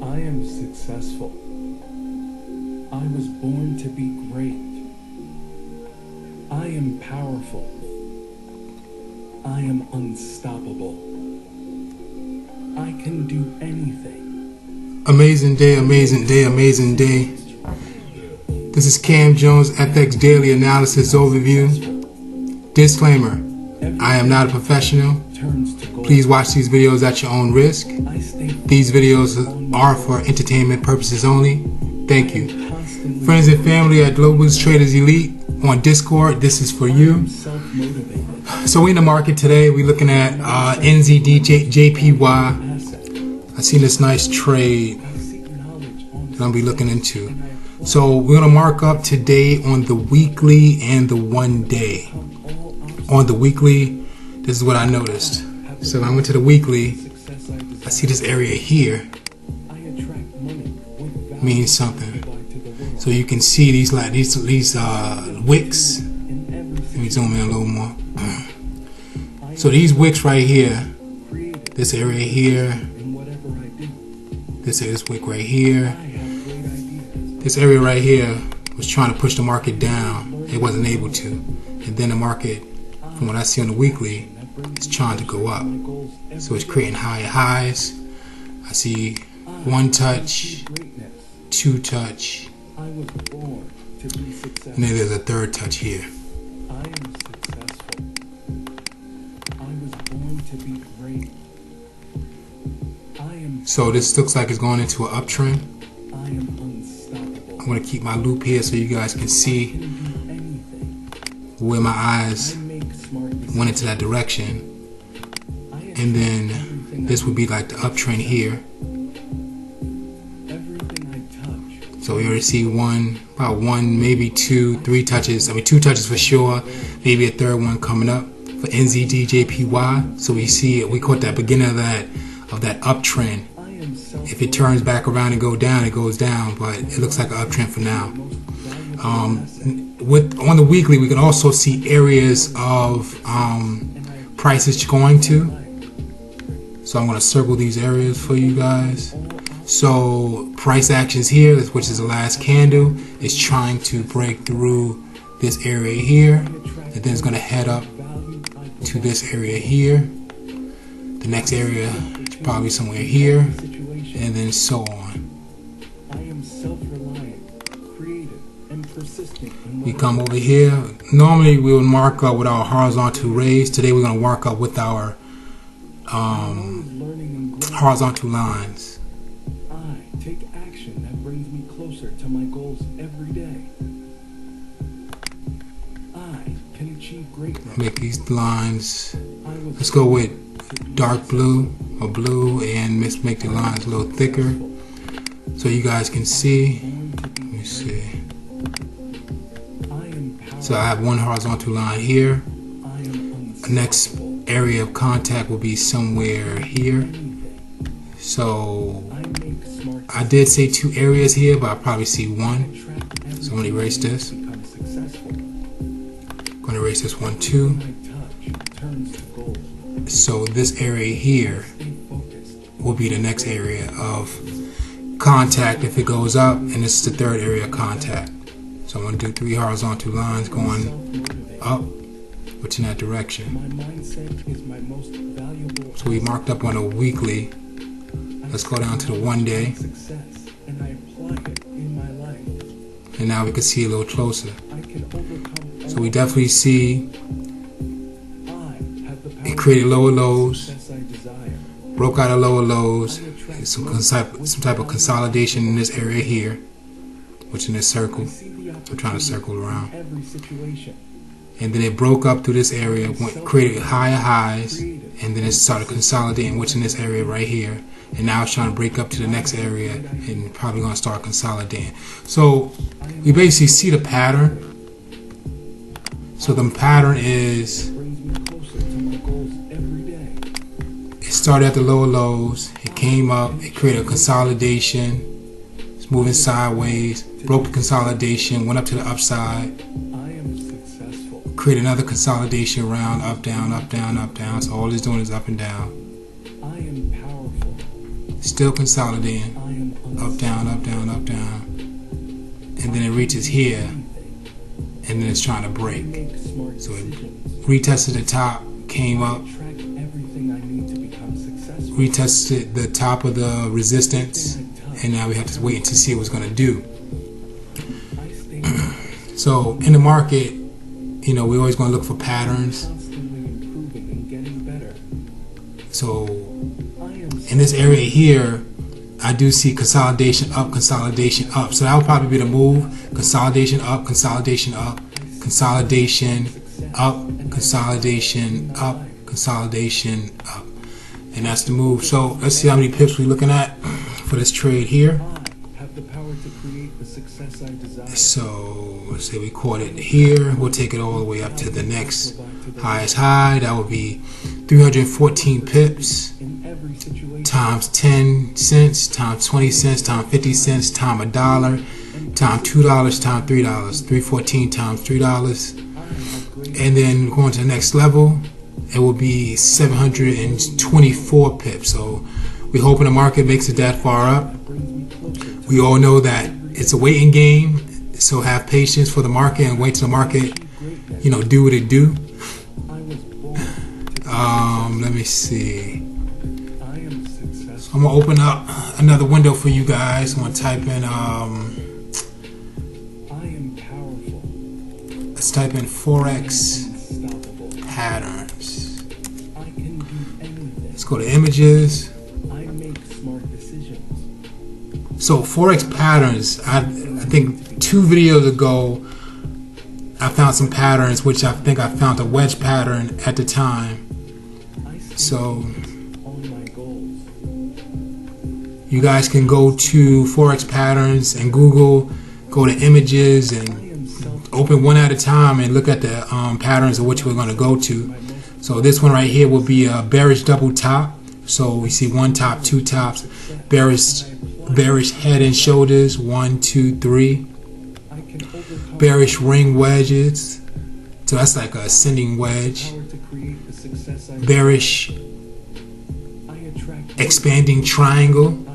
I am successful. I was born to be great. I am powerful. I am unstoppable. I can do anything. Amazing day, amazing day, amazing day. This is Cam Jones, FX Daily Analysis Overview. Disclaimer, I am not a professional. Please watch these videos at your own risk. These videos are for entertainment purposes only. Thank you. Friends and family at Global Traders Elite on Discord, this is for you. So we're in the market today. We're looking at NZD JPY. I seen this nice trade that I'll be looking into. So we're going to mark up today on the weekly and the 1 day. On the weekly, this is what I noticed. So I went to the weekly. I see this area here means something. So you can see these wicks. Let me zoom in a little more. So these wicks right here, this area here, this wick right here, this area right here was trying to push the market down. It wasn't able to. And then the market, from what I see on the weekly, is trying to go up. So it's creating higher highs. I see one touch, two touch, and then there's a third touch here. So this looks like it's going into an uptrend. I'm going to keep my loop here so you guys can see where my eyes went into that direction. And then this would be like the uptrend here. So we already see about one, maybe two, three touches. I mean, two touches for sure. Maybe a third one coming up for NZD JPY. So we see it. We caught that beginning of that uptrend. If it turns back around and go down, it goes down. But it looks like an uptrend for now. On the weekly, we can also see areas of prices going to. So I'm going to circle these areas for you guys. So price actions here, which is the last candle, is trying to break through this area here, and then it's going to head up to this area here. The next area is probably somewhere here, and then so on. We come over here. Normally we will mark up with our horizontal rays. Today we're going to mark up with our horizontal lines. Take action that brings me closer to my goals every day. I can achieve greatness. Make these lines. Let's go with dark blue or blue, and let's make the lines a little thicker so you guys can see. Let me see. So I have one horizontal line here. The next area of contact will be somewhere here. So I did say two areas here, but I probably see one. So I'm going to erase this. I'm going to erase this one too. So this area here will be the next area of contact if it goes up, and this is the third area of contact. So I'm going to do 3 horizontal lines going up, which in that direction. So we marked up on a weekly. Let's go down to the 1 day. And now we can see a little closer. So we definitely see it created lower lows, broke out of lower lows, some type of consolidation in this area here, which in this circle. I'm trying to circle around. And then it broke up through this area, created higher highs, and then it started consolidating, which in this area right here. And now it's trying to break up to the next area and probably going to start consolidating. So we basically see the pattern. So the pattern is, it started at the lower lows, it came up, it created a consolidation, it's moving sideways, broke the consolidation, went up to the upside, create another consolidation around, up, down, up, down, up, down. So all it's doing is up and down. Still consolidating. up, down, up, down, up, down, and then it reaches here, and then it's trying to break. So it retested the top, came up, retested the top of the resistance, and now we have to wait to see what it's going to do. So in the market, you know, we're always going to look for patterns. So in this area here, I do see consolidation up, consolidation up. So that would probably be the move. Consolidation up, consolidation up, consolidation up, consolidation up, consolidation up. And that's the move. So let's see how many pips we're looking at for this trade here. So let's say we caught it here. We'll take it all the way up to the next highest high. That would be 314 pips times 10 cents times 20 cents times 50 cents times $1 times $2 times $3. 314 times $3. And then going to the next level, it will be 724 pips. So we hoping the market makes it that far up. We all know that it's a waiting game, so have patience for the market and wait till the market, you know, do what it do. Let me see. So I'm gonna open up another window for you guys. I'm gonna type in let's type in Forex patterns. Let's go to images. So Forex patterns, I think 2 videos ago I found some patterns, which I think I found a wedge pattern at the time. So you guys can go to Forex patterns and Google, go to images and open one at a time and look at the patterns of which we're going to go to. So this one right here will be a bearish double top. So we see one top, two tops, bearish head and shoulders, 1, 2, 3. Bearish ring wedges. So that's like a ascending wedge. Bearish expanding triangle.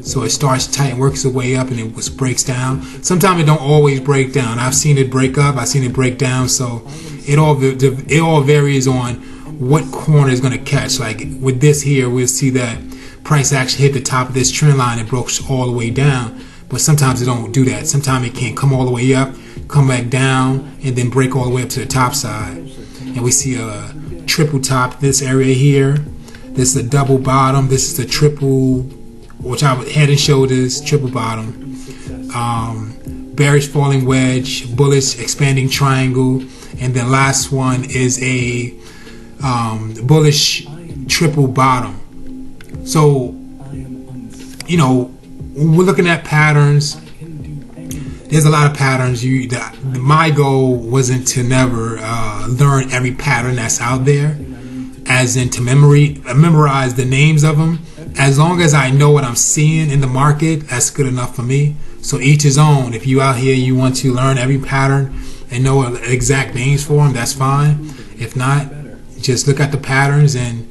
So it starts tight and works its way up and it breaks down. Sometimes it don't always break down. I've seen it break up, I've seen it break down. So it all varies on what corner is going to catch. Like with this here, we'll see that price actually hit the top of this trend line and broke all the way down. But sometimes it don't do that. Sometimes it can't come all the way up, come back down, and then break all the way up to the top side. And we see a triple top this area here. This is a double bottom. This is the triple, which I would head and shoulders, triple bottom. Bearish falling wedge, bullish expanding triangle, and then last one is a bullish triple bottom. So, you know, when we're looking at patterns, there's a lot of patterns. My goal wasn't to never learn every pattern that's out there, as in to memorize the names of them. As long as I know what I'm seeing in the market, that's good enough for me. So each his own. If you out here, you want to learn every pattern and know exact names for them, that's fine. If not, just look at the patterns and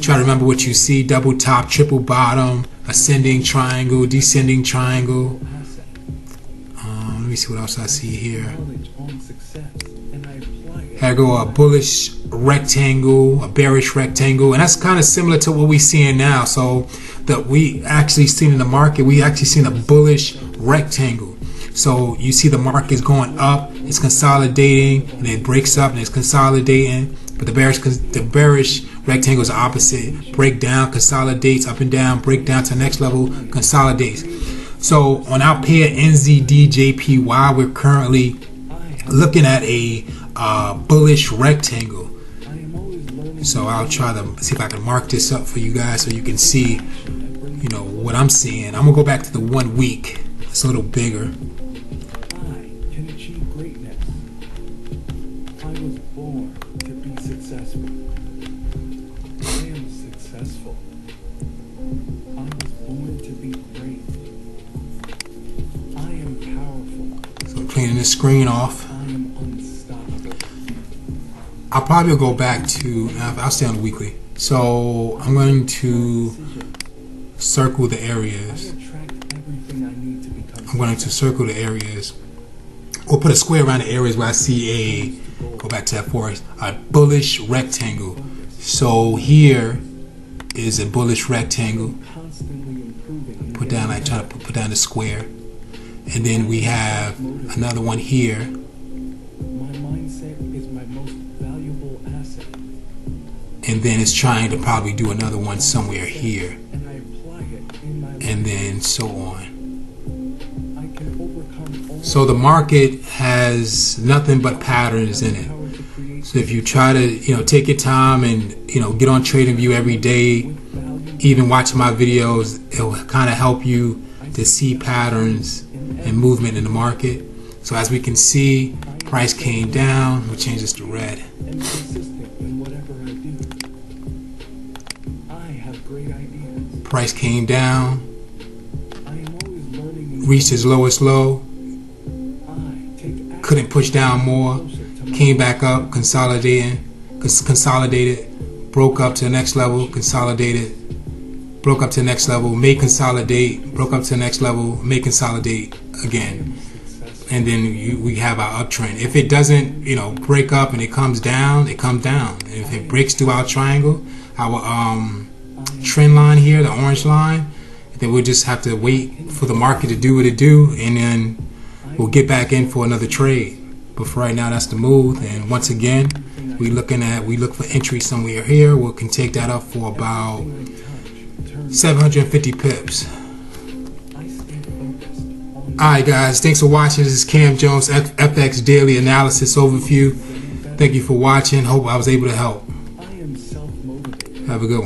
try to remember what you see. Double top, triple bottom, ascending triangle, descending triangle. Let me see what else I see here. Here I go, a bullish rectangle, a bearish rectangle, and that's kind of similar to what we're seeing now. So that we actually seen in the market, we actually seen a bullish rectangle. So you see the market is going up, it's consolidating, and it breaks up and it's consolidating. But the bearish rectangle is the opposite. Break down, consolidates, up and down, break down to the next level, consolidates. So on our pair NZD JPY, we're currently looking at a bullish rectangle. So I'll try to see if I can mark this up for you guys so you can see, you know, what I'm seeing. I'm gonna go back to the 1 week. It's a little bigger. I can achieve greatness. I was born to be successful. I am successful. I was born to be great. I am powerful. So I'm cleaning the screen off. I am unstoppable. I'll probably go back to, I'll stay on the weekly. So I'm going to circle the areas. I'm going to circle the areas, or put a square around the areas where I see go back to that forest, a bullish rectangle. So here is a bullish rectangle. Put down, I try to put down the square. And then we have another one here. My mindset is my most valuable asset. And then it's trying to probably do another one somewhere here. And I apply it in my life. And then so on. I can overcome all. So the market has nothing but patterns in it. So if you try to, take your time and, get on TradingView every day, even watching my videos, it will kind of help you to see patterns and movement in the market. So as we can see, price came down. We'll change this to red. And consistent in whatever I do. I have great ideas. Price came down, I am always learning and reached its lowest low, I take action. couldn't push down more, came back up, consolidated, broke up to the next level, consolidated, broke up to the next level, may consolidate, broke up to the next level, may consolidate again. And then we have our uptrend. If it doesn't, break up and it comes down, it comes down. And if it breaks through our triangle, our trend line here, the orange line, then we'll just have to wait for the market to do what it do, and then we'll get back in for another trade. But for right now, that's the move. And once again, we look for entry somewhere here. We can take that up for about 750 pips. Alright guys, thanks for watching. This is Cam Jones, FX Daily Analysis Overview. Thank you for watching. Hope I was able to help. I am self-motivated. Have a good one.